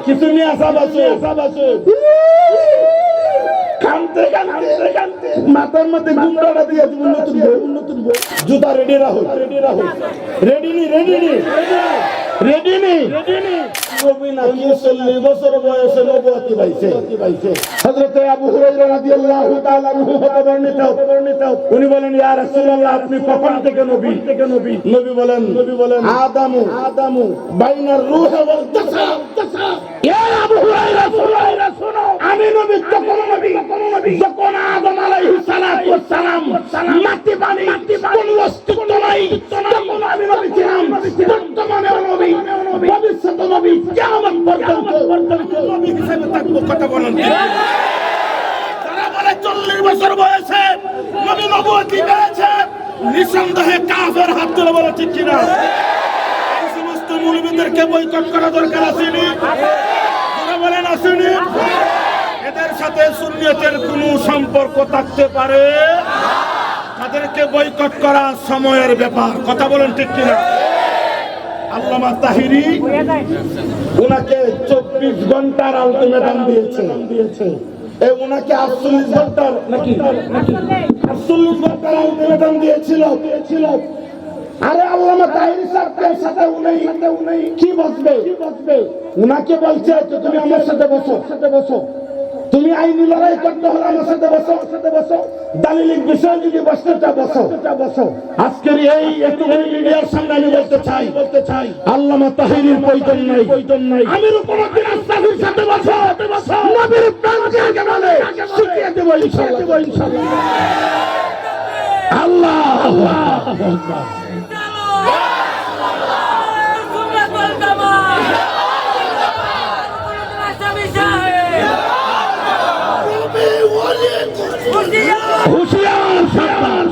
কিছু নিয়ে আসা বাসো কানতে মাথার মধ্যে গুন্ডাটা দিয়ে দিব নতুন বউ জুতা রেডি রাখো রেডি নি নবী না কি 40 বছর বয়সে নবুয়তি পাইছে হযরত আবু হুরায়রা রাদিয়াল্লাহু তাআলা আনহু হতে বর্ণিত উনি বলেন ইয়া রাসূলুল্লাহ আপনি কখন থেকে নবী বলেন আদামু বাইনার রূহ ওয়াল জাসাদ ইয়া আবু হুরায়রা শুনো আমি নবী তখন নবী যখন আদম আলাইহিস সালাতু ওয়াস সালাম মাটি পানি কোন অস্তিত্ব নাই তখন আমি নবী ছিলাম বর্তমানে নবী ভবিষ্যতে নবী কিয়ামত পর্যন্ত নবী হিসেবে থাকবো কথা বলেন যারা বলে 40 বছর বয়সে নবী নবুয়তি পেয়েছে নিঃসন্দেহে কাফের হাত তুলে বলে ঠিক কিনা এই সমস্ত মুলবিদেরকে বয়কট করা দরকার আসেনি যারা বলেন আসেনি এদের সাথে সুন্নিয়তের কোনো সম্পর্ক থাকতে পারে তাদেরকে বয়কট করা সময়ের ব্যাপার কথা বলেন ঠিক কিনা আল্লামা তাহিরি ওনাকে 24 ঘন্টার আলটিমেটাম দিয়েছে এই ওনাকে 48 ঘন্টার নাকি 48 ঘন্টার আলটিমেটাম দিয়েছিল আরে আল্লামা তাহিরি সাহেবের সাথে উনি কি বসবে ওনাকে বলছে তুমি আমার সাথে বসো তুমি আইনি লড়াই করতে হলে আমার সাথে বসো দালিলিক বিষয় যদি বসতে বসো আজকের এই একটুখানি মিডিয়ার সামনে আমি বলতে চাই আল্লামা তাহিরির প্রয়োজন নাই আমির কোনদিন আস্তাগফির সাথে বসো নবীর প্রাণকে আগে বলে শিখিয়ে দেব ইনশাআল্লাহ আল্লাহ হুশিয়ার সাবধান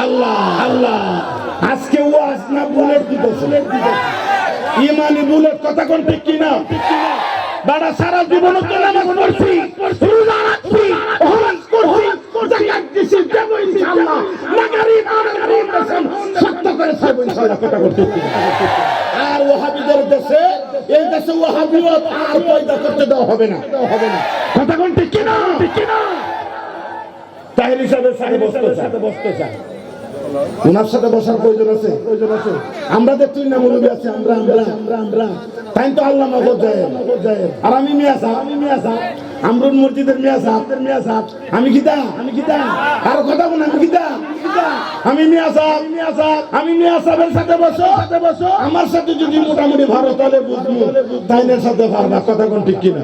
আল্লাহ আজকে ওয়াজ না বুলেট দিতেছে ইমানি বুলেট কথা কোন ঠিক কিনা বাড়া সারা জীবন তো নামাজ পড়ছি রোজা রাখছি হজ করছি যাকাত দিছি দেব ইনশাআল্লাহ নাগারি করেছেন সত্য করে সব ইনশাআল্লাহ কথা করতে আর ওয়াহাবিদের দেশে এই দেশে ওয়াহাবিয়ত আর পয়দা করতে দেওয়া হবে না কথা কোন ঠিক কিনা তাহিরি সাহেবের সাথে বসতে চাই ওনার সাথে বসার প্রয়োজন আছে আমরা দেখছি না মুরব্বী আছে আমরা তাই তো আল্লাহ মাহবুব যায় আর আমি মিয়া সাহেব আমরুল মসজিদের মিয়া সাহেব আমি কিতা আর কথা বল আমি কিতা আমি মিয়া সাহেবের সাথে বসো আমার সাথে যদি মোটামুটি ভালো তাহলে বুঝবো তাইনের সাথে পারবা কথা কোন ঠিক কিনা